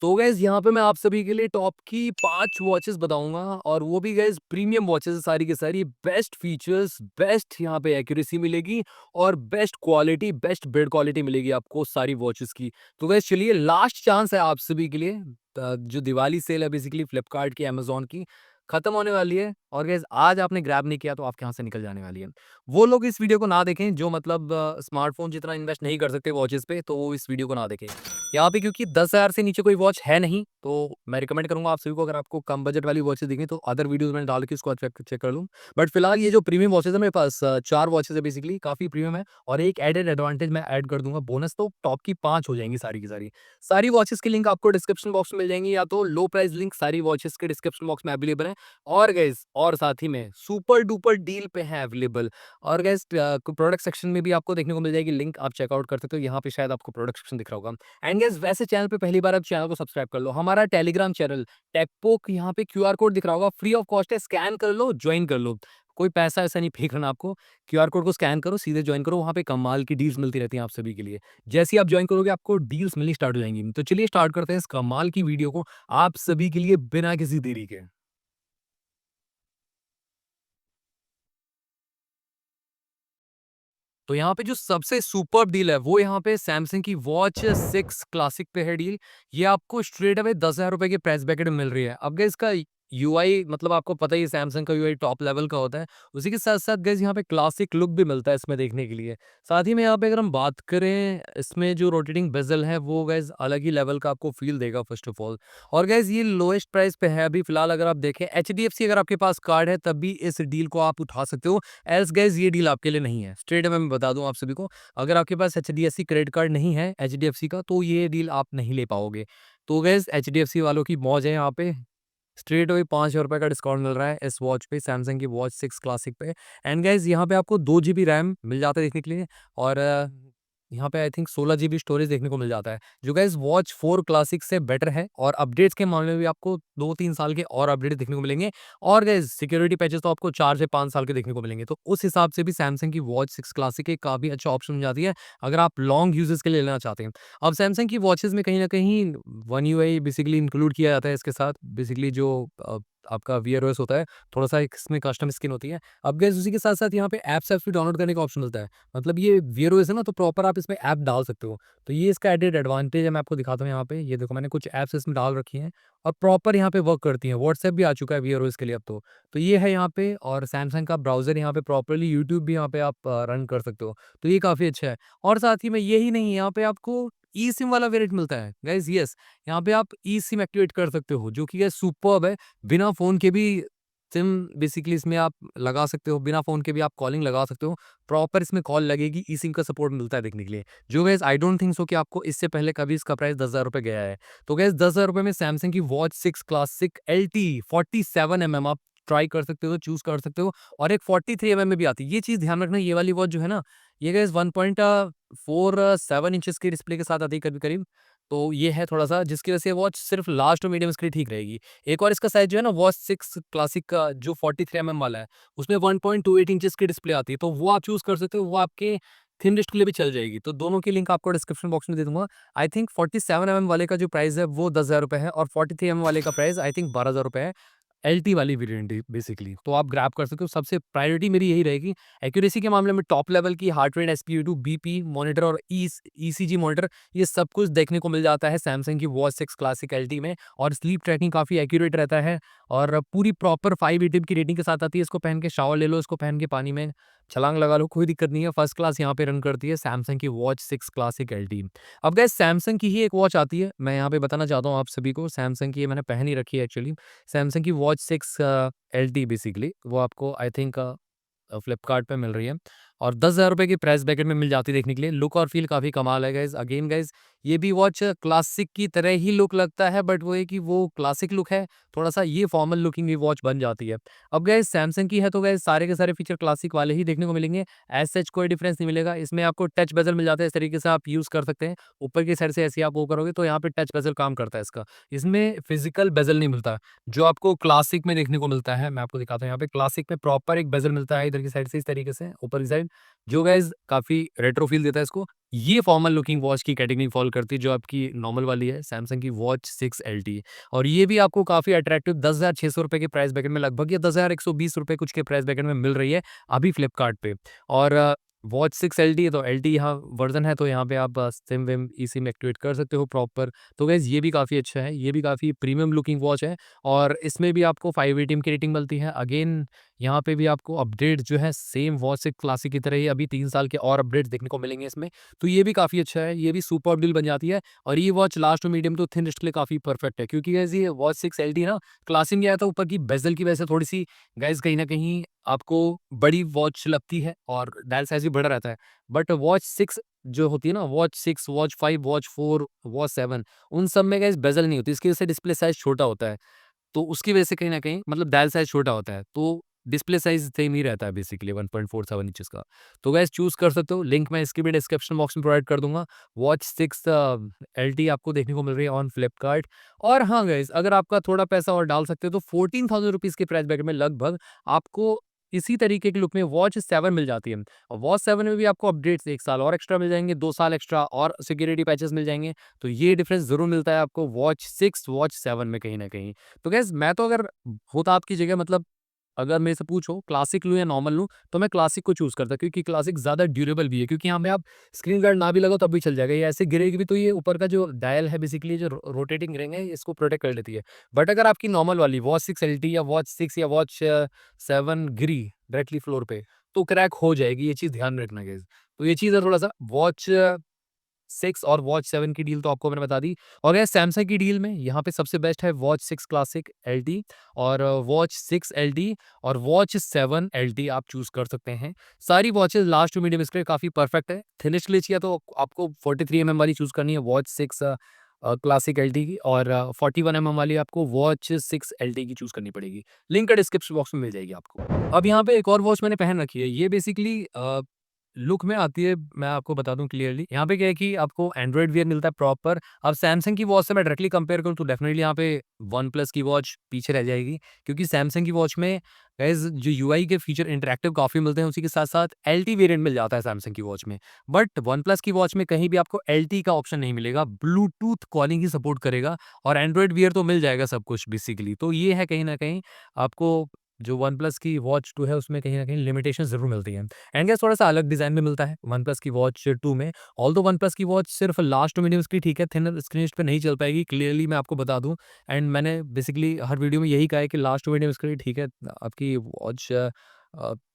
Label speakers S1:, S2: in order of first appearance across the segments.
S1: तो गाइज़ यहाँ पे मैं आप सभी के लिए टॉप की 5 वॉचेस बताऊँगा और वो भी गाइज़ प्रीमियम वॉचेस है सारी की सारी। बेस्ट फीचर्स, बेस्ट यहाँ पे एक्यूरेसी मिलेगी और best quality, best build quality मिलेगी आपको सारी वॉचेस की। तो गाइज़ चलिए लास्ट चांस है आप सभी के लिए जो दिवाली सेल है बेसिकली फ्लिपकार्ट की, अमेज़न की, खत्म होने वाली है और गाइज़ आज आपने ग्रैब नहीं किया तो आपके हाथ से निकल जाने वाली है। वो लोग इस वीडियो को ना देखें जो मतलब स्मार्टफ़ोन जितना इन्वेस्ट नहीं कर सकते वॉचेस पे, तो वो इस वीडियो को ना देखें। यहाँ पे क्योंकि 10,000 से नीचे कोई वॉच है नहीं, तो मैं रिकमेंड करूँगा आप सभी को अगर आपको कम बजट वाली वॉचेस दिखें तो अदर वीडियोज़ मैंने डाल के उसको चेक चेक कर लूँ। बट फिलहाल ये जो प्रीमियम वॉचेस है मेरे पास 4 वॉचेस है बेसिकली काफ़ी प्रीमियम है और एक एडेड एडवांटेज मैं ऐड कर दूँगा बोनस तो टॉप की 5 हो जाएँगी सारी की सारी। सारी वॉचेस की लिंक आपको डिस्क्रिप्शन बॉक्स में मिल जाएँगी या तो लो प्राइस लिंक सारी वॉचेस के डिस्क्रिप्शन बॉक्स में अवेलेबल है और गाइस और साथ ही में सुपर डुपर डील पे है अवेलेबल और गाइस प्रोडक्ट सेक्शन में भी आपको देखने को मिल जाएगी लिंक आप चेकआउट कर सकते हो यहाँ पे शायद आपको प्रोडक्ट सेक्शन दिख रहा होगा। एंड गाइस वैसे चैनल पे पहली बार आप चैनल को सब्सक्राइब कर लो। हमारा टेलीग्राम चैनल टेकपोक यहाँ पे क्यूआर कोड दिख रहा होगा, फ्री ऑफ कॉस्ट है, स्कैन कर लो, ज्वाइन कर लो। कोई पैसा ऐसा नहीं पे करना आपको। क्यूआर कोड को स्कैन करो, सीधे ज्वाइन करो, वहाँ पे कमाल की डील्स मिलती रहती हैं आप सभी के लिए। जैसे ही आप ज्वाइन करोगे आपको डील्स मिलनी स्टार्ट हो जाएँगी। तो चलिए स्टार्ट करते हैं इस कमाल की वीडियो को आप सभी के लिए बिना किसी देरी के। तो यहाँ पे जो सबसे सुपर्ब डील है, वो यहाँ पे सैमसंग की वॉच 6 क्लासिक पे है डील। ये आपको स्ट्रेट अवे ₹10,000 के प्राइस ब्रैकेट में मिल रही है। अब गाइस इसका यूआई मतलब आपको पता ही है सैमसंग का यूआई टॉप लेवल का होता है। उसी के साथ-साथ गाइस यहाँ पे क्लासिक लुक भी मिलता है इसमें देखने के लिए। साथ ही में यहाँ पे अगर हम बात करें, इसमें जो रोटेटिंग बेज़ल है, वो गाइस अलग ही लेवल का आपको फ़ील देगा फर्स्ट ऑफ ऑल। और गाइस ये लोएस्ट प्राइस पे है अभी फिलहाल अगर आप देखें। एचडीएफसी अगर आपके पास कार्ड है तब भी इस डील को आप उठा सकते हो। एल्स गाइस ये डील आपके लिए नहीं है। स्ट्रेट अवे मैं बता दूँ आप सभी को, अगर आपके पास एचडीएफसी क्रेडिट कार्ड नहीं है एचडीएफसी का, तो ये डील आप नहीं ले पाओगे। तो गाइस एचडीएफसी वालों की मौज है यहाँ पे। स्ट्रेट अवे ₹5,000 का डिस्काउंट मिल रहा है इस वॉच पे, सैमसंग की वॉच 6 क्लासिक पे। एंड गाइस यहाँ पे आपको 2 जीबी रैम मिल जाता है देखने के लिए और यहाँ पे आई थिंक 16 जीबी स्टोरेज देखने को मिल जाता है, जो गाइस वॉच 4 क्लासिक से बेटर है और अपडेट्स के मामले में भी आपको 2-3 साल के और अपडेट देखने को मिलेंगे और गाइस सिक्योरिटी पैचेस तो आपको 4 से 5 साल के देखने को मिलेंगे। तो उस हिसाब से भी सैमसंग की वॉच 6 क्लासिक एक काफ़ी अच्छा ऑप्शन मिल जाती है, अगर आप लॉन्ग यूजेस के लिए लेना चाहते हैं। अब सैमसंग की वॉचेस में कहीं न कहीं वन यूआई बेसिकली इंक्लूड किया जाता है इसके साथ, बेसिकली जो आपका वीआर ओएस होता है, थोड़ा-सा एक इसमें कस्टम स्किन होती है। अब गाइस उसी के साथ-साथ यहाँ पे ऐप्स भी डाउनलोड करने का ऑप्शन मिलता है। मतलब ये वीआर ओएस है ना, तो प्रॉपर आप इसमें ऐप डाल सकते हो। तो ये इसका एडेड एडवांटेज है, मैं आपको दिखाता हूँ यहाँ पे। ये देखो मैंने कुछ ऐप्स इसमें डाल रखी हैं और प्रॉपर यहाँ पे वर्क करती हैं। व्हाट्सऐप भी आ चुका है वीआर ओएस के लिए अब तो। तो ये है यहाँ पे और सैमसंग का ब्राउज़र यहाँ पे प्रॉपर्ली यूट्यूब भी यहाँ पे आप रन कर सकते हो। तो ये काफ़ी अच्छा है और साथ ही में यही नहीं, यहाँ पे आपको ई सिम वाला वेरिएंट मिलता है। गाइस यस, यहाँ पे आप ई सिम एक्टिवेट कर सकते हो, जो कि गाइस सुपर्ब है। बिना फ़ोन के भी सिम बेसिकली इसमें आप लगा सकते हो, बिना फ़ोन के भी आप कॉलिंग लगा सकते हो। प्रॉपर इसमें कॉल लगेगी, ई-सिम का सपोर्ट मिलता है देखने के लिए। जो guys I don't think so कि आपको इससे पहले कभी इसका प्राइस ₹10,000 गया है। तो गाइस ₹10,000 में सैमसंग की वॉच 6 क्लासिक एलटी 47 एमएम आप ट्राई कर सकते हो, चूज़ कर सकते हो और एक 43 एमएम में भी आती है। ये चीज़ ध्यान रखना, ये वाली वॉच जो है ना, ये गाइस 1.47 इंचेस की डिस्प्ले के साथ आती है करीब-करीब। तो ये है थोड़ा-सा जिसकी वजह से वॉच सिर्फ लार्ज टू मीडियम के लिए ठीक रहेगी। एक और इसका साइज़ जो है ना, वॉच 6 क्लासिक का जो 43 एमएम वाला है, उसमें 1.28 इंचेस की डिस्प्ले आती है, तो वो आप चूज़ कर सकते हो, वो आपके थिन रिस्ट के लिए भी चल जाएगी। तो दोनों की लिंक आपको डिस्क्रिप्शन बॉक्स में दे दूँगा। आई थिंक 47 एमएम वाले का जो प्राइस है वो ₹10,000 है और 43 एमएम वाले का प्राइस आई थिंक ₹12,000 है। एलटी वाली वेरिएंट बेसिकली, तो आप ग्रैब कर सकते हो। सबसे प्रायोरिटी मेरी यही रहेगी। एक्यूरेसी के मामले में टॉप लेवल की heart rate, SpO2, BP monitor और ईसीजी मॉनिटर, ये सब कुछ देखने को मिल जाता है सैमसंग की वॉच 6 क्लासिक एलटी में और स्लीप ट्रैकिंग काफ़ी एक्यूरेट रहता है और पूरी प्रॉपर 5 एटीएम की रेटिंग के साथ आती है। इसको पहन के शावर ले लो, इसको पहन के पानी में छलांग लगा लो, कोई दिक्कत नहीं है। फर्स्ट क्लास यहाँ पे रन करती है सैमसंग की वॉच 6 क्लासिक एलटी। अब गाइस सैमसंग की ही एक वॉच आती है, मैं यहाँ पे बताना चाहता हूँ आप सभी को। सैमसंग की ये मैंने पहन ही रखी है एक्चुअली। सैमसंग की वॉच 6 एलटी बेसिकली वो आपको आई थिंक फ्लिपकार्ट पे मिल रही है और ₹10,000 की प्राइस ब्रैकेट में मिल जाती है देखने के लिए। लुक और फ़ील काफ़ी कमाल है गाइज़। अगेन गाइज़, ये भी वॉच क्लासिक की तरह ही लुक लगता है, बट वो है कि वो क्लासिक लुक है, थोड़ा-सा ये फॉर्मल लुकिंग भी वॉच बन जाती है। अब गाइज़ सैमसंग की है तो गाइज़ सारे के सारे फीचर क्लासिक वाले ही देखने को मिलेंगे। एज़ सच कोई डिफरेंस नहीं मिलेगा। इसमें आपको टच बेज़ल मिल जाता है, इस तरीके से आप यूज़ कर सकते हैं। ऊपर की साइड से ऐसे ही आप वो करोगे तो यहाँ पे टच बेज़ल काम करता है इसका। इसमें फिज़िकल बेज़ल नहीं मिलता। जो आपको क्लासिक में देखने को मिलता है, मैं आपको दिखाता हूँ यहाँ पे। क्लासिक में प्रॉपर एक बेज़ल मिलता है इधर की साइड से, इस तरीके से ऊपर की साइड, जो गाइज़ काफ़ी रेट्रो फ़ील देता है इसको। ये फॉर्मल लुकिंग वॉच की कैटेगरी फॉल करती है जो आपकी नॉर्मल वाली है सैमसंग की वॉच 6 LTE और ये भी आपको काफ़ी अट्रैक्टिव 10,600 रुपए के प्राइस ब्रैकेट में लगभग या 10,120 रुपए कुछ के प्राइस ब्रैकेट में मिल रही है अभी फ्लिपकार्ट पे। और वॉच 6 LTE तो LTE यहाँ वर्जन है तो यहाँ पे आप सिम विम eSIM एक्टिवेट कर सकते हो प्रॉपर। तो गाइज़ ये भी काफ़ी अच्छा है, ये भी काफ़ी प्रीमियम लुकिंग वॉच है और इसमें भी आपको 5 एटीएम की रेटिंग मिलती है। अगेन यहाँ पे भी आपको अपडेट जो है सेम वॉच 6 क्लासिक की तरह ही अभी 3 साल के और अपडेट्स देखने को मिलेंगे इसमें। तो ये भी काफ़ी अच्छा है, ये भी सुपर्ब डील बन जाती है और ये watch last medium to thin wrist के लिए काफ़ी परफेक्ट है क्योंकि गाइज़ ये वॉच 6 LTE ना क्लासिक में आया था ऊपर की बेज़ल की वजह से थोड़ी-सी गाइज़ कहीं न कहीं आपको बड़ी वॉच लगती है और डायल साइज़ भी बड़ा रहता है। बट वॉच 6 जो होती है ना वॉच 6, वॉच 5, वॉच 4, वॉच 7 उन सब में गाइज़ बेज़ल नहीं होती, इसकी वजह से डिस्प्ले साइज़ छोटा होता है। तो उसकी वजह से कहीं न कहीं मतलब डायल साइज़ छोटा होता है, तो डिस्प्ले साइज़ सेम ही रहता है बेसिकली 1.47 इंचेस का। तो गाइज़ चूज़ कर सकते हो, लिंक मैं इसकी भी डिस्क्रिप्शन बॉक्स में प्रोवाइड कर दूँगा। वॉच 6 LTE आपको देखने को मिल रही है ऑन फ्लिपकार्ट और हाँ गाइज़, अगर आपका थोड़ा पैसा और डाल सकते हो तो 14,000 रुपीज़ के प्राइस ब्रैकेट में लगभग आपको इसी तरीके के लुक में वॉच 7 मिल जाती है। और वॉच 7 में भी आपको अपडेट्स 1 साल और एक्स्ट्रा मिल जाएँगे, 2 साल एक्स्ट्रा और सिक्योरिटी पैचेस मिल जाएँगे। तो ये डिफरेंस ज़रूर मिलता है आपको वॉच 6, वॉच 7 में कहीं न कहीं। तो गाइज़ मैं तो अगर होता आपकी जगह मतलब अगर मेरे से पूछो क्लासिक लूँ या नॉर्मल लूँ, तो मैं क्लासिक को चूज़ करता क्योंकि क्लासिक ज़्यादा ड्यूरेबल भी है क्योंकि यहाँ पे आप स्क्रीन गार्ड ना भी लगाओ तब भी चल जाएगा। ये ऐसे गिरेगी भी तो ये ऊपर का जो डायल है बेसिकली जो रोटेटिंग रिंग है इसको प्रोटेक्ट कर लेती है। बट अगर आपकी नॉर्मल वाली वॉच 6 LT या वॉच 6 या वॉच 7 गिरी डायरेक्टली फ्लोर पे, तो क्रैक हो जाएगी, ये चीज़ ध्यान में रखना गाइज़। तो ये चीज़ है थोड़ा-सा वॉच 6 और वॉच 7 की डील तो आपको मैंने बता दी और ये सैमसंग की डील में यहाँ पे सबसे बेस्ट है वॉच 6 क्लासिक LT और वॉच 6 LT और वॉच 7 LT आप चूज़ कर सकते हैं। सारी वॉचेज़ लास्ट टू मीडियम इसके लिए काफ़ी परफेक्ट है। थिनेस्ट के लिए चाहिए तो आपको 43 mm वाली चूज़ करनी है वॉच 6 क्लासिक LT की और 41 mm वाली आपको वॉच 6 LT की चूज़ करनी पड़ेगी। लिंक डिस्क्रिप्शन बॉक्स में मिल जाएगी आपको। अब यहाँ पे एक और वॉच मैंने पहन रखी है। ये बेसिकली लुक में आती है, मैं आपको बता दूँ क्लियरली। यहाँ पे क्या है कि आपको एंड्रॉयड वियर मिलता है प्रॉपर। अब सैमसंग की वॉच से मैं डायरेक्टली कंपेयर करूँ तो डेफिनिटली यहाँ पे वन प्लस की वॉच पीछे रह जाएगी क्योंकि सैमसंग की वॉच में गाइज़ जो यूआई के फीचर इंटरैक्टिव काफ़ी मिलते हैं, उसी के साथ-साथ एलटी वेरिएंट मिल जाता है सैमसंग की वॉच में। बट वन प्लस की वॉच में कहीं भी आपको एलटी का ऑप्शन नहीं मिलेगा, ब्लूटूथ कॉलिंग ही सपोर्ट करेगा और एंड्रॉयड वियर तो मिल जाएगा सब कुछ बेसिकली। तो ये है कहीं न कहीं आपको जो वन प्लस की वॉच 2 है उसमें कहीं न कहीं लिमिटेशन ज़रूर मिलती हैं। एंड गाइस थोड़ा-सा अलग डिज़ाइन में मिलता है वन प्लस की वॉच 2 में। ऑल्दो वन प्लस की वॉच सिर्फ लास्ट मीडियम इसकी ठीक है, थिन स्क्रीन पे नहीं चल पाएगी, क्लियरली मैं आपको बता दूँ। एंड मैंने बेसिकली हर वीडियो में यही कहा है कि लास्ट मीडियम स्क्रीन ठीक है, आपकी वॉच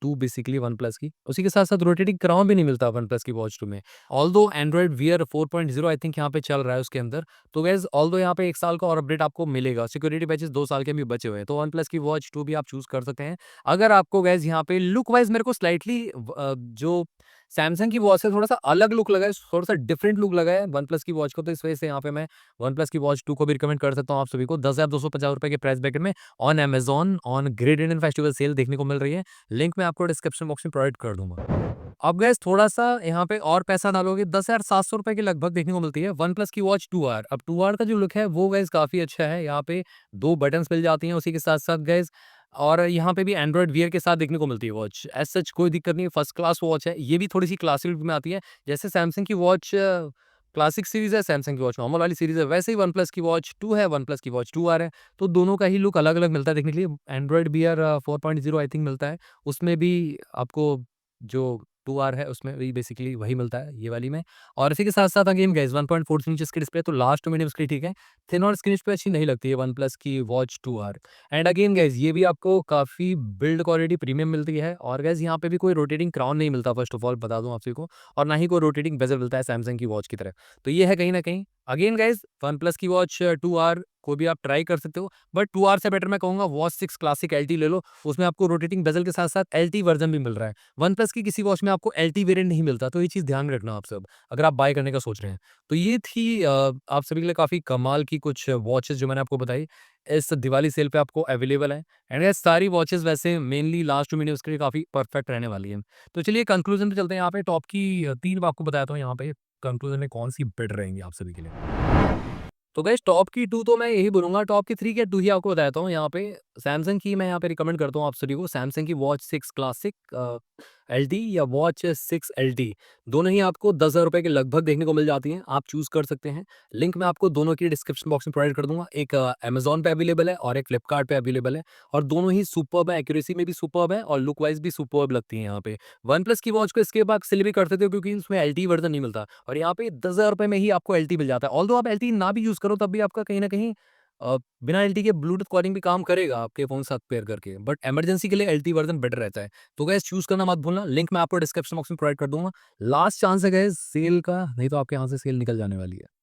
S1: 2 बेसिकली वन प्लस की। उसी के साथ-साथ रोटेटिंग क्राउन भी नहीं मिलता वन प्लस की वॉच 2 में। Although Android wear 4.0 I think यहाँ पे चल रहा है उसके अंदर। तो गाइस ऑल्दो यहाँ पे 1 साल का और अपडेट आपको मिलेगा। सिक्योरिटी पैचेस 2 साल के भी बचे हुए हैं। तो वन प्लस की वॉच 2 भी आप चूज़ कर सकते हैं। अगर आपको गाइस यहाँ पे लुक वाइज़ मेरे को स्लाइटली जो सैमसंग की वॉच से थोड़ा-सा अलग लुक लगा है, थोड़ा-सा डिफरेंट लुक लगा है वन प्लस की वॉच को, तो इस वजह से यहाँ पे मैं वन प्लस की वॉच 2 को भी रिकमेंड कर सकता हूँ आप सभी को। ₹10,250 के प्राइस ब्रैकेट में on Amazon on great Indian festival sale देखने को मिल रही है। लिंक मैं आपको डिस्क्रिप्शन बॉक्स में प्रोवाइड कर दूँगा। अब गाइस थोड़ा-सा यहाँ पे और पैसा डालोगे ₹10,700 के लगभग देखने को मिलती है वन प्लस की वॉच 2 आर। अब 2 आर का जो लुक है वो गाइस काफ़ी अच्छा है। यहाँ पे 2 बटन्स मिल जाती हैं उसी के साथ-साथ गाइस और यहाँ पे भी एंड्रॉयड वियर के साथ देखने को मिलती है वॉच। एज़ सच कोई दिक्कत नहीं है, फर्स्ट क्लास वॉच है। ये भी थोड़ी-सी क्लासिक लुक में आती है। जैसे सैमसंग की वॉच क्लासिक सीरीज़ है, सैमसंग की वॉच नॉर्मल वाली सीरीज़ है, वैसे ही वन प्लस की वॉच 2 है, वन प्लस की वॉच 2 आर है। तो दोनों का ही लुक अलग-अलग मिलता है देखने के लिए। एंड्रॉयड वियर 4.0 आई थिंक मिलता है। उसमें भी आपको जो 2 आर है उसमें भी बेसिकली वही मिलता है ये वाली में। और इसी के साथ-साथ अगेन गाइस 1.43 इंचेस की डिस्प्ले तो लास्ट टू मीडियम स्क्रीन ठीक है। थिन और स्क्रीन पे अच्छी नहीं लगती है वन प्लस की watch 2 R. And again guys ये भी आपको काफ़ी बिल्ड क्वालिटी प्रीमियम मिलती है और गाइस यहाँ पे भी कोई रोटेटिंग क्राउन नहीं मिलता फर्स्ट ऑफ ऑल बता दूँ आप सभी को और ना ही कोई रोटेटिंग बेज़ल मिलता है सैमसंग की वॉच की तरह। तो ये है कहीं न कहीं अगेन गाइस वन प्लस की वॉच 2 आर को भी आप ट्राई कर सकते हो। बट 2 आर से बेटर मैं कहूँगा वॉच 6 क्लासिक एलटी ले लो। उसमें आपको रोटेटिंग बेज़ल के साथ-साथ एलटी वर्ज़न भी मिल रहा है। वन प्लस की किसी वॉच में आपको एलटी वेरिएंट नहीं मिलता, तो ये चीज़ ध्यान में रखना आप सब, अगर आप बाय करने का सोच रहे हैं। तो ये थी आप सभी के लिए काफ़ी कमाल की कुछ वॉचेज़ जो मैंने आपको बताई, इस दिवाली सेल पे आपको अवेलेबल है। एंड ये सारी वॉचेज़ वैसे मेनली लास्ट 2 महीने उसके लिए काफ़ी परफेक्ट रहने वाली हैं। तो चलिए कंक्लूज़न पे चलते हैं यहाँ पे टॉप की 3 मैं आपको बताता हूँ यहाँ पे कंक्लूज़न में कौन-सी बेटर रहेंगी आप सभी के लिए। तो गाइस टॉप की 2 तो मैं यही बोलूँगा, टॉप की 3 क्या 2 ही आपको बताता हूँ यहाँ पे। सैमसंग की मैं यहाँ पे रिकमेंड करता हूँ आप सभी को, सैमसंग की वॉच 6 क्लासिक एलटी या वॉच 6 एलटी, दोनों ही आपको 10,000 रुपए के लगभग देखने को मिल जाती हैं। आप चूज़ कर सकते हैं। लिंक मैं आपको दोनों की डिस्क्रिप्शन बॉक्स में प्रोवाइड कर दूँगा। एक अमेज़न पे अवेलेबल है और एक फ्लिपकार्ट पे अवेलेबल है, और दोनों ही सुपर्ब है, एक्यूरेसी में भी सुपर्ब है और लुक वाइज़ भी सुपर्ब लगती हैं यहाँ पे। वन प्लस की वॉच को इसके बाद सेल भी करते थे क्योंकि उसमें एलटी वर्ज़न नहीं मिलता, और यहाँ पे 10,000 रुपए में ही आपको एलटी मिल जाता है। ऑल्दो आप एलटी ना भी यूज़ करो तब भी आपका कहीं न कहीं बिना एलटी के ब्लूटूथ कॉलिंग भी काम करेगा आपके फ़ोन के साथ पेयर करके, बट इमरजेंसी के लिए एलटी वर्ज़न बेटर रहता है। तो गाइस चूज़ करना मत भूलना, लिंक मैं आपको डिस्क्रिप्शन बॉक्स में प्रोवाइड कर दूँगा। लास्ट चांस है गाइस सेल का, नहीं तो आपके यहाँ से सेल निकल जाने वाली है।